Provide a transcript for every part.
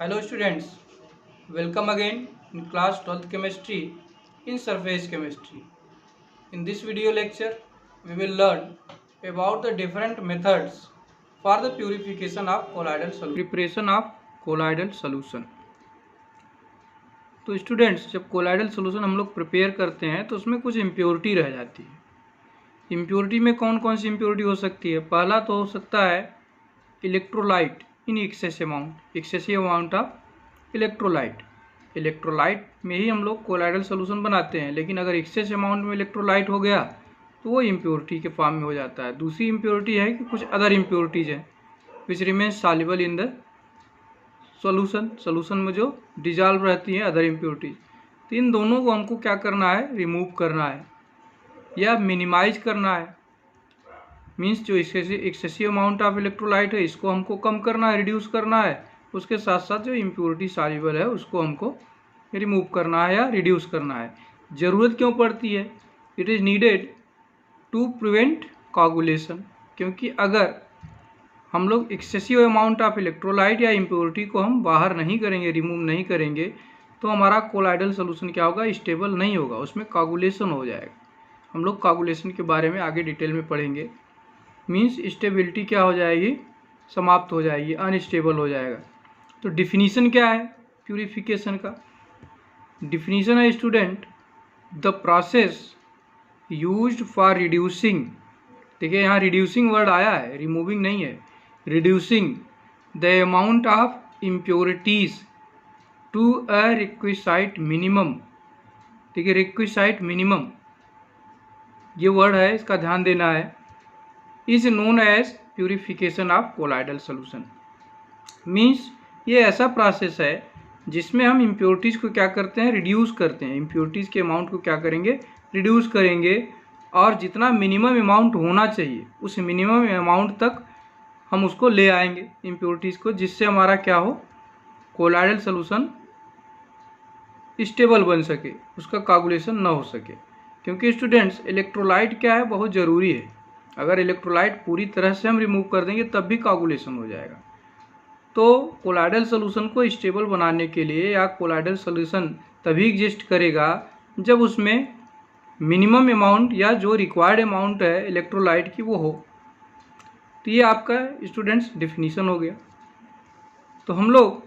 Hello students, welcome again in class 12th chemistry in surface chemistry. In this video lecture, we will learn about the different methods for the purification of colloidal solution. Preparation of colloidal solution. तो students, जब colloidal solution हम लोग prepare करते हैं तो उसमें कुछ impurity रह जाती है। इम्प्योरिटी में कौन कौन सी इम्प्योरिटी हो सकती है? पहला तो हो सकता है electrolyte in excessive amount of electrolyte में ही हम लोग कोलाइडल सोल्यूशन बनाते हैं, लेकिन अगर एक्सेस अमाउंट में इलेक्ट्रोलाइट हो गया तो वो इम्प्योरिटी के फॉर्म में हो जाता है। दूसरी इम्प्योरिटी है कि कुछ अदर इम्प्योरिटीज हैं which remains soluble in the solution में जो डिजॉल्व रहती हैं अदर इम्प्योरिटीज। तो इन दोनों को हमको क्या करना है? रिमूव करना है या मिनिमाइज करना है। मीन्स जो एक्सेसिव अमाउंट ऑफ इलेक्ट्रोलाइट है इसको हमको कम करना है, रिड्यूस करना है। उसके साथ साथ जो इम्प्योरिटी सॉल्युबल है उसको हमको रिमूव करना है या रिड्यूस करना है। ज़रूरत क्यों पड़ती है? It is needed to prevent coagulation, क्योंकि अगर हम लोग एक्सेसिव अमाउंट ऑफ इलेक्ट्रोलाइट या इम्प्योरिटी को हम बाहर नहीं करेंगे, रिमूव नहीं करेंगे, तो हमारा कोलाइडल सोल्यूशन क्या होगा? स्टेबल नहीं होगा, उसमें कोगुलेशन हो जाएगा। हम लोग कोगुलेशन के बारे में आगे डिटेल में पढ़ेंगे। मीन्स स्टेबिलिटी क्या हो जाएगी? समाप्त हो जाएगी, अनस्टेबल हो जाएगा। तो डिफिनीशन क्या है प्यूरिफिकेशन का? डिफिनीशन है student, the process used for reducing. देखिए यहाँ रिड्यूसिंग वर्ड आया है, रिमूविंग नहीं है। Reducing the amount of impurities to a requisite minimum. देखिए रिक्विसाइट मिनिमम ये वर्ड है, इसका ध्यान देना है। Is known as purification of colloidal solution. Means ये ऐसा प्रोसेस है जिसमें हम इम्प्योरिटीज़ को क्या करते हैं? रिड्यूस करते हैं। इम्प्योरिटीज़ के अमाउंट को क्या करेंगे? रिड्यूस करेंगे, और जितना मिनिमम अमाउंट होना चाहिए उस मिनिमम अमाउंट तक हम उसको ले आएंगे इम्प्योरिटीज़ को, जिससे हमारा क्या हो? कोलाइडल सोल्यूशन स्टेबल बन सके, उसका कोगुलेशन ना हो सके। क्योंकि स्टूडेंट्स इलेक्ट्रोलाइट क्या है? बहुत ज़रूरी है। अगर इलेक्ट्रोलाइट पूरी तरह से हम रिमूव कर देंगे तब भी कोगुलेशन हो जाएगा। तो कोलाइडल सोल्यूशन को स्टेबल बनाने के लिए, या कोलाइडल सोल्यूशन तभी एग्जिस्ट करेगा जब उसमें मिनिमम अमाउंट या जो रिक्वायर्ड अमाउंट है इलेक्ट्रोलाइट की वो हो। तो ये आपका स्टूडेंट्स डिफिनीशन हो गया। तो हम लोग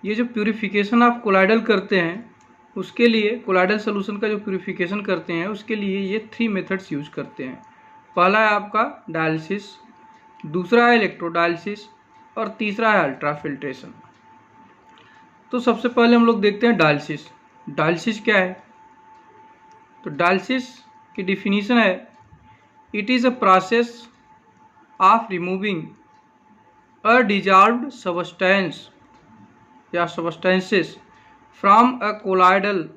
ये जो प्यूरिफिकेशन ऑफ कोलाइडल करते हैं उसके लिए, कोलाइडल सोल्यूशन का जो प्यूरिफिकेशन करते हैं उसके लिए ये 3 मेथड्स यूज करते हैं। पहला है आपका डायलिसिस, दूसरा है इलेक्ट्रोडायलिसिस, और तीसरा है अल्ट्राफिल्ट्रेशन। तो सबसे पहले हम लोग देखते हैं डायलिसिस। डायलिसिस क्या है? तो डायलिसिस की डिफिनीशन है, it is a process of removing a dissolved substance या substances from a colloidal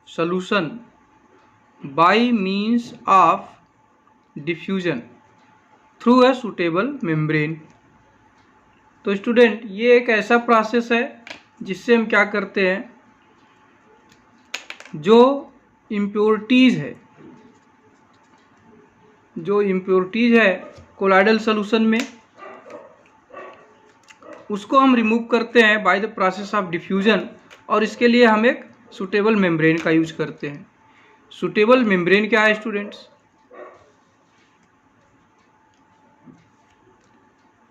solution by means of diffusion through a suitable membrane. तो स्टूडेंट ये एक ऐसा प्रोसेस है जिससे हम क्या करते हैं? जो इम्प्योरिटीज़ है कोलाइडल सॉल्यूशन में, उसको हम रिमूव करते हैं bye the process of diffusion, और इसके लिए हम एक सुटेबल मेम्ब्रेन का यूज करते हैं। सुटेबल मेम्ब्रेन क्या है स्टूडेंट्स?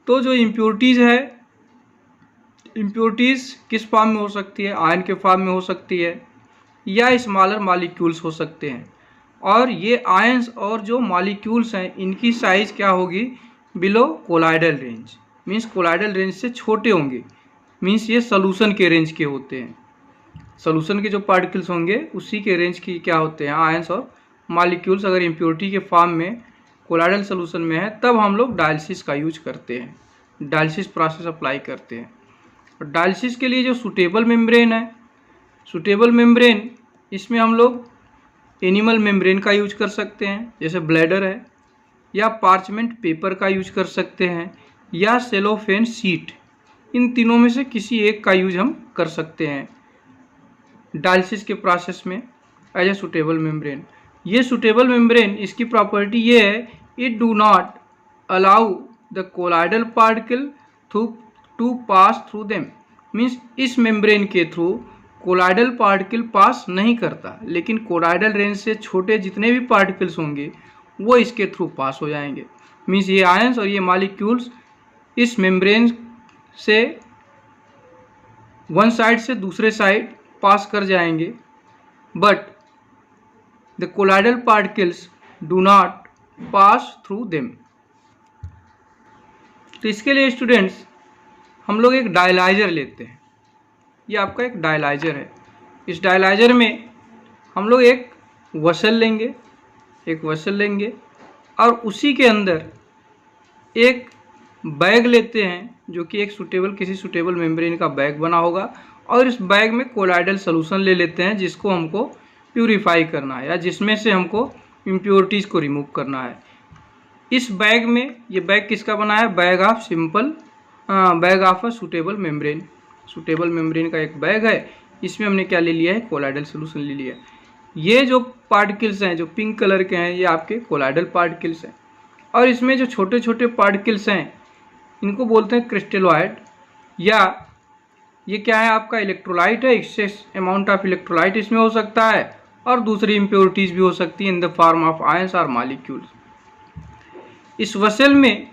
तो जो इम्प्योरिटीज़ है, इम्प्योरिटीज़ किस फॉर्म में हो सकती है? आयन के फॉर्म में हो सकती है, या स्मॉलर मॉलिक्यूल्स हो सकते हैं। और ये आयंस और जो मॉलिक्यूल्स हैं इनकी साइज़ क्या होगी? Below colloidal range. Means colloidal range से छोटे होंगे। मीन्स ये सोल्यूशन के रेंज के होते हैं। सोल्यूशन के जो पार्टिकल्स होंगे उसी के रेंज की क्या होते हैं? आयंस और मॉलिक्यूल्स। अगर इम्प्योरिटी के फॉर्म में कोलाइडल सोल्यूशन में है तब हम लोग डायलिसिस का यूज करते हैं, डायलिसिस प्रोसेस अप्लाई करते हैं। और डायलिसिस के लिए जो सुटेबल मेम्ब्रेन है, सुटेबल मेम्ब्रेन, इसमें हम लोग एनिमल मेम्ब्रेन का यूज कर सकते हैं, जैसे ब्लैडर है, या पार्चमेंट पेपर का यूज कर सकते हैं, या सेलोफेन शीट। इन तीनों में से किसी एक का यूज हम कर सकते हैं डायलिसिस के प्रोसेस में एज ए सुटेबल मेम्ब्रेन। ये सुटेबल मेम्ब्रेन, इसकी प्रॉपर्टी ये है, it do not allow the colloidal particle to pass through them. Means इस मेम्ब्रेन के थ्रू कोलाइडल पार्टिकल पास नहीं करता, लेकिन कोलाइडल रेंज से छोटे जितने भी पार्टिकल्स होंगे वो इसके थ्रू पास हो जाएंगे। मीन्स ये आयंस और ये मॉलिक्यूल्स इस मेम्ब्रेन से वन साइड से दूसरे साइड पास कर जाएंगे, but the colloidal particles do not pass through them. तो इसके लिए स्टूडेंट्स हम लोग एक डायलाइजर लेते हैं। ये आपका एक डायलाइजर है। इस डायलाइजर में हम लोग एक वसल लेंगे और उसी के अंदर एक बैग लेते हैं जो कि एक किसी सूटेबल मेम्ब्रेन का बैग बना होगा, और इस बैग में कोलाइडल सोल्यूशन ले लेते हैं जिसको हमको प्यूरिफाई करना है या जिसमें से हमको इम्प्योरिटीज़ को रिमूव करना है। इस बैग में, ये बैग किसका बना है? Bag of a suitable membrane का एक बैग है। इसमें हमने क्या ले लिया है? कोलाइडल सोल्यूशन ले लिया है। ये जो पार्टिकल्स हैं जो पिंक कलर के हैं ये आपके कोलाइडल पार्टिकल्स हैं, और इसमें जो छोटे छोटे पार्टिकल्स हैं इनको बोलते हैं क्रिस्टलोइड, या ये क्या है? आपका इलेक्ट्रोलाइट है। एक्सेस अमाउंट ऑफ इलेक्ट्रोलाइट इसमें हो सकता है और दूसरी इम्प्योरिटीज़ भी हो सकती है in the form of ions और मॉलिक्यूल्स। इस वसेल में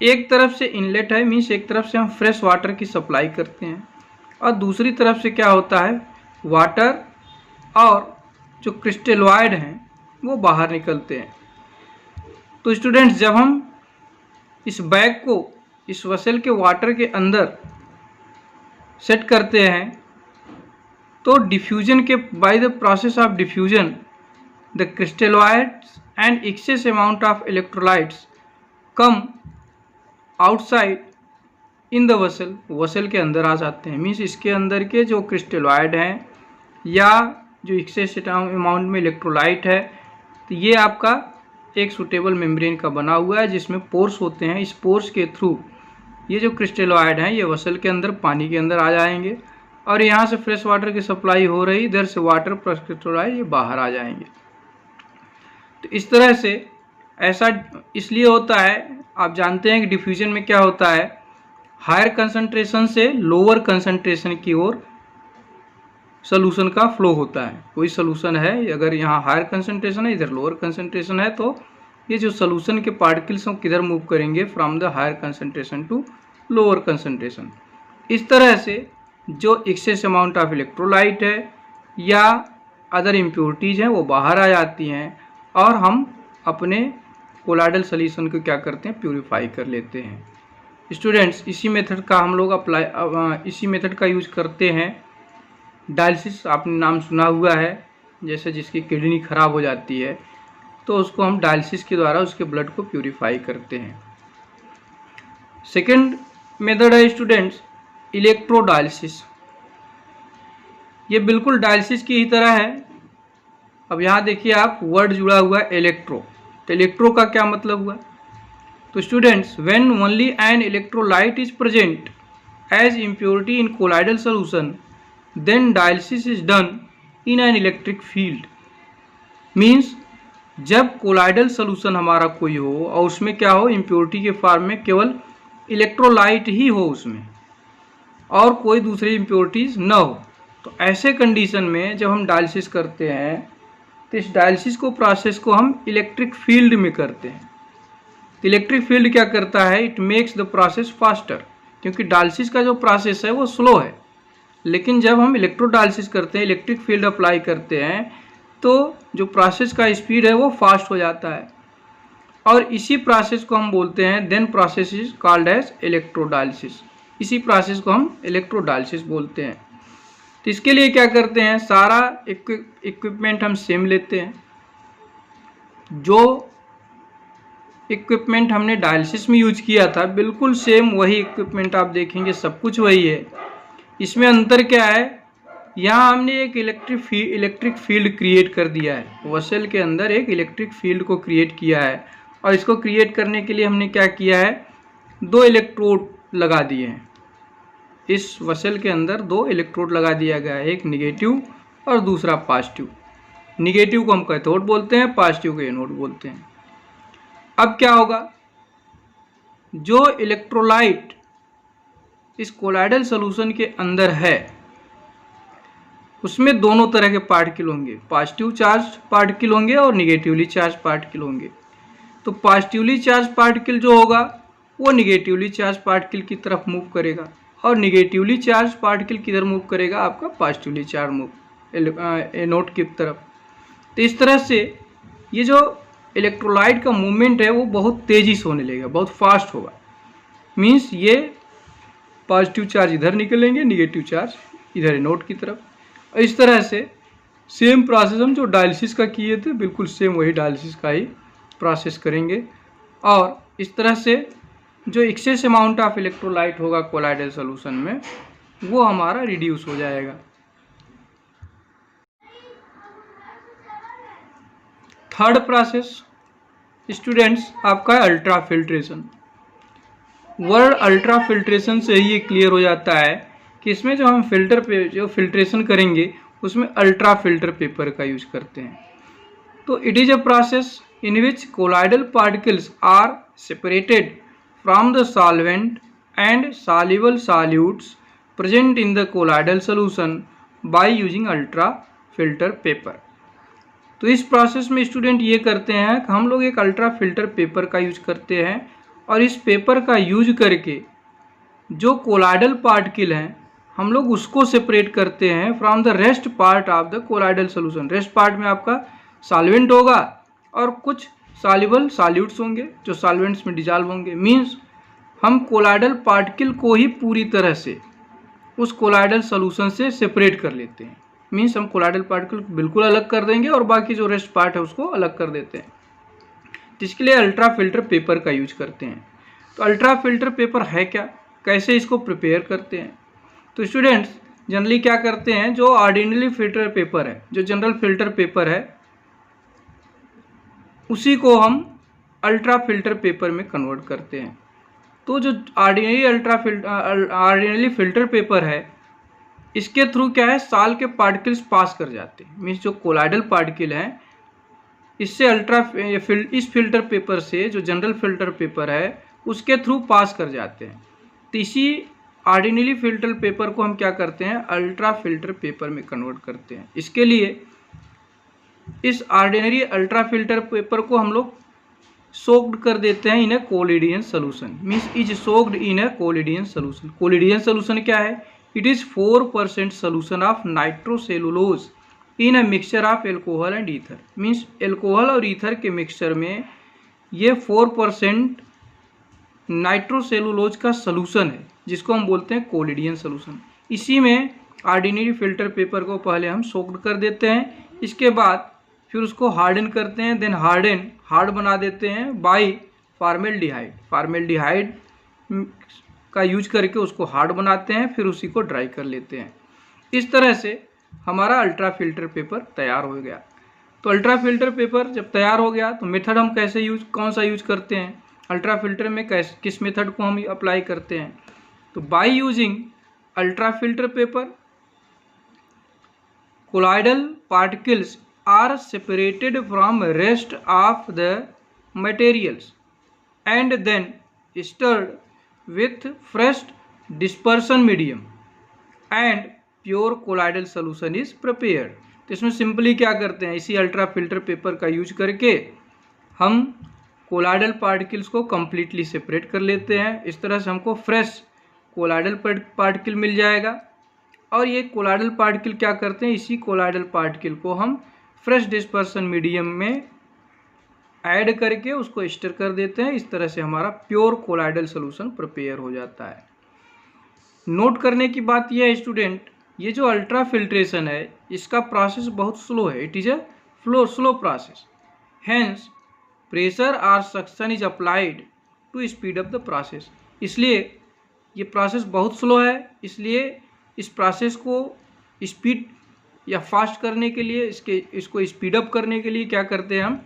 एक तरफ से इनलेट है, मीन्स एक तरफ से हम फ्रेश वाटर की सप्लाई करते हैं और दूसरी तरफ से क्या होता है? वाटर और जो क्रिस्टलोइड हैं वो बाहर निकलते हैं। तो स्टूडेंट्स जब हम इस बैग को इस वसेल के वाटर के अंदर सेट करते हैं तो डिफ्यूजन के by the process of diffusion the crystalloids and excess amount of electrolytes come outside in the vessel के अंदर आ जाते हैं। मीन्स इसके अंदर के जो क्रिस्टलोइड हैं या जो एक्सेस अमाउंट में इलेक्ट्रोलाइट है, तो ये आपका एक सूटेबल मेम्ब्रेन का बना हुआ है जिसमें पोर्स होते हैं। इस पोर्स के थ्रू ये जो क्रिस्टलोइड हैं ये वसेल के अंदर पानी के अंदर आ जाएंगे और यहाँ से फ्रेश वाटर की सप्लाई हो रही, इधर से वाटर प्लस क्रिस्टलोइड ये बाहर आ जाएंगे। तो इस तरह से ऐसा इसलिए होता है, आप जानते हैं कि डिफ्यूजन में क्या होता है? हायर कंसंट्रेशन से लोअर कंसंट्रेशन की ओर सोल्यूशन का फ्लो होता है। कोई सोल्यूशन है, अगर यहाँ हायर कंसंट्रेशन है, इधर लोअर कंसंट्रेशन है, तो ये जो सोल्यूशन के पार्टिकल्स हम किधर मूव करेंगे? From the higher concentration to lower concentration. इस तरह से जो एक्सेस अमाउंट ऑफ इलेक्ट्रोलाइट है या अदर इम्प्योरिटीज़ हैं वो बाहर आ जाती हैं और हम अपने कोलाइडल सोल्यूशन को क्या करते हैं? प्यूरिफाई कर लेते हैं। स्टूडेंट्स इसी मेथड का हम लोग इसी मेथड का यूज करते हैं। डायलिसिस आपने नाम सुना हुआ है, जैसे जिसकी किडनी खराब हो जाती है तो उसको हम डायलिसिस के द्वारा उसके ब्लड को प्यूरिफाई करते हैं। सेकेंड मेथड है स्टूडेंट्स इलेक्ट्रोडायलिसिस। ये बिल्कुल डायलिसिस की ही तरह है। अब यहाँ देखिए आप, वर्ड जुड़ा हुआ है इलेक्ट्रो। तो इलेक्ट्रो का क्या मतलब हुआ? तो students when only an electrolyte is present as impurity in colloidal solution then dialysis is done in an electric field. Means जब कोलाइडल सोल्यूशन हमारा कोई हो और उसमें क्या हो? इम्प्योरिटी के फॉर्म में केवल इलेक्ट्रोलाइट ही हो उसमें और कोई दूसरी इम्प्योरिटीज़ न हो, तो ऐसे कंडीशन में जब हम डायलिसिस करते हैं तो इस डायलिसिस को प्रोसेस को हम इलेक्ट्रिक फील्ड में करते हैं। तो इलेक्ट्रिक फील्ड क्या करता है? It makes the process faster, क्योंकि डायलिसिस का जो प्रोसेस है वो स्लो है, लेकिन जब हम इलेक्ट्रोडायलिसिस करते हैं, इलेक्ट्रिक फील्ड अप्लाई करते हैं, तो जो प्रोसेस का स्पीड है वो फास्ट हो जाता है और इसी प्रोसेस को हम बोलते हैं then process is called as electrodialysis. इसी प्रोसेस को हम इलेक्ट्रोडायलिसिस बोलते हैं। तो इसके लिए क्या करते हैं? सारा इक्विपमेंट हम सेम लेते हैं। जो इक्विपमेंट हमने डायलिसिस में यूज किया था बिल्कुल सेम वही इक्विपमेंट आप देखेंगे, सब कुछ वही है। इसमें अंतर क्या है? यहाँ हमने एक इलेक्ट्रिक फील्ड क्रिएट कर दिया है। वसेल के अंदर एक इलेक्ट्रिक फील्ड को क्रिएट किया है और इसको क्रिएट करने के लिए हमने क्या किया है? 2 इलेक्ट्रोड लगा दिए हैं। इस वसेल के अंदर 2 इलेक्ट्रोड लगा दिया गया है, एक निगेटिव और दूसरा पॉजिटिव। निगेटिव को हम कैथोड बोलते हैं, पॉजिटिव को एनोड बोलते हैं। अब क्या होगा? जो इलेक्ट्रोलाइट इस कोलाइडल सॉल्यूशन के अंदर है उसमें दोनों तरह के पार्टिकल होंगे, पॉजिटिव चार्ज पार्टिकल होंगे और निगेटिवली चार्ज पार्टिकल होंगे। तो पॉजिटिवली चार्ज पार्टिकल जो होगा वो निगेटिवली चार्ज पार्टिकल की तरफ मूव करेगा और निगेटिवली चार्ज पार्टिकल किधर मूव करेगा, आपका पॉजिटिवली चार्ज मूव एनोड की तरफ। तो इस तरह से ये जो इलेक्ट्रोलाइट का मूवमेंट है वो बहुत तेज़ी से होने लगेगा, बहुत फास्ट होगा। मीन्स ये पॉजिटिव चार्ज इधर निकलेंगे, निगेटिव चार्ज इधर एनोड की तरफ। और इस तरह से सेम प्रोसेस हम जो डायलिसिस का किए थे बिल्कुल सेम वही डायलिसिस का ही प्रोसेस करेंगे और इस तरह से जो एक्सेस अमाउंट ऑफ इलेक्ट्रोलाइट होगा कोलाइडल सॉल्यूशन में वो हमारा रिड्यूस हो जाएगा। थर्ड प्रोसेस स्टूडेंट्स आपका है ultra filtration. Word ultra filtration से ही ये क्लियर हो जाता है कि इसमें जो हम फिल्टर पे जो फिल्ट्रेशन करेंगे उसमें अल्ट्रा फिल्टर पेपर का यूज करते हैं। तो it is a process in which colloidal particles are separated from the solvent and soluble solutes present in the colloidal solution by using ultra filter paper। तो इस process में student ये करते हैं कि हम लोग एक अल्ट्रा फिल्टर पेपर का यूज करते हैं और इस पेपर का यूज करके जो कोलाइडल पार्टिकल हैं हम लोग उसको सेपरेट करते हैं from the rest part of the colloidal solution. Rest part में आपका सॉल्वेंट होगा और कुछ सॉल्युबल सॉल्यूट्स होंगे जो सॉल्वेंट्स में डिजॉल्व होंगे। मीन्स हम कोलाइडल पार्टिकल को ही पूरी तरह से उस कोलाइडल सॉल्यूशन से सेपरेट कर लेते हैं। मीन्स हम कोलाइडल पार्टिकल बिल्कुल अलग कर देंगे और बाकी जो रेस्ट पार्ट है उसको अलग कर देते हैं। जिसके लिए अल्ट्रा फिल्टर पेपर का यूज करते हैं। तो अल्ट्रा फिल्टर पेपर है क्या, कैसे इसको प्रिपेयर करते हैं? तो स्टूडेंट्स जनरली क्या करते हैं, जो ऑर्डिनरी फिल्टर पेपर है, जो जनरल फिल्टर पेपर है उसी को हम अल्ट्रा फिल्टर पेपर में कन्वर्ट करते हैं। तो जो ऑर्डिनरी फिल्टर पेपर है इसके थ्रू क्या है, साल के पार्टिकल्स पास कर जाते हैं। मीन्स जो कोलाइडल पार्टिकल हैं इससे इस फिल्टर पेपर से जो जनरल फिल्टर पेपर है उसके थ्रू पास कर जाते हैं। तो इसी ऑर्डिनरी फिल्टर पेपर को हम क्या करते हैं, अल्ट्रा फिल्टर पेपर में कन्वर्ट करते हैं। इसके लिए इस ऑर्डिनरी अल्ट्रा फिल्टर पेपर को हम लोग सोक्ड कर देते हैं in a collodion solution. Means is soaked in a collodion solution. Collodion solution क्या है, it is 4% solution of nitrocellulose in a mixture of alcohol and ether. Means alcohol और ether के मिक्सचर में ये 4% नाइट्रोसेलुलोज का सोल्यूशन है जिसको हम बोलते हैं कोलिडियन सोल्यूशन। इसी में ऑर्डिनरी फिल्टर पेपर को पहले हम सोक्ड कर देते हैं, इसके बाद फिर उसको हार्डन करते हैं, देन हार्ड बना देते हैं बाय फॉर्मेल्डिहाइड। फॉर्मेल्डिहाइड का यूज करके उसको हार्ड बनाते हैं, फिर उसी को ड्राई कर लेते हैं। इस तरह से हमारा अल्ट्रा फिल्टर पेपर तैयार हो गया। तो अल्ट्रा फिल्टर पेपर जब तैयार हो गया तो मेथड हम कौन सा यूज करते हैं, अल्ट्रा फिल्टर में किस मेथड को हम अप्लाई करते हैं? तो by using ultra filter paper colloidal particles are separated from rest of the materials and then stirred with fresh dispersion medium and pure colloidal solution is prepared। तो इसमें simply क्या करते हैं, इसी अल्ट्रा फिल्टर पेपर का use करके हम colloidal particles को कम्प्लीटली सेपरेट कर लेते हैं। इस तरह से हमको फ्रेश कोलाइडल पार्टिकल मिल जाएगा और ये कोलाइडल पार्टिकल क्या करते हैं, इसी कोलाइडल पार्टिकल को हम फ्रेश डिस्पर्सन मीडियम में ऐड करके उसको स्टर कर देते हैं। इस तरह से हमारा प्योर कोलाइडल सॉल्यूशन प्रिपेयर हो जाता है। नोट करने की बात यह है स्टूडेंट, ये जो अल्ट्रा फिल्ट्रेशन है इसका प्रोसेस बहुत स्लो है। It is a slow process, hence pressure और suction is applied to speed up the process. इसलिए ये प्रोसेस बहुत स्लो है, इसलिए इस प्रोसेस को स्पीड या फास्ट करने के लिए इसको स्पीड अप करने के लिए क्या करते हैं, हम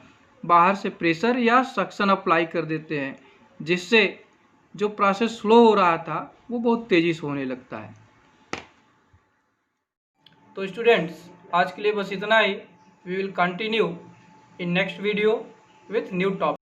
बाहर से प्रेशर या सक्शन अप्लाई कर देते हैं, जिससे जो प्रोसेस स्लो हो रहा था वो बहुत तेज़ी से होने लगता है। तो स्टूडेंट्स आज के लिए बस इतना ही। We will continue in next video with new topic.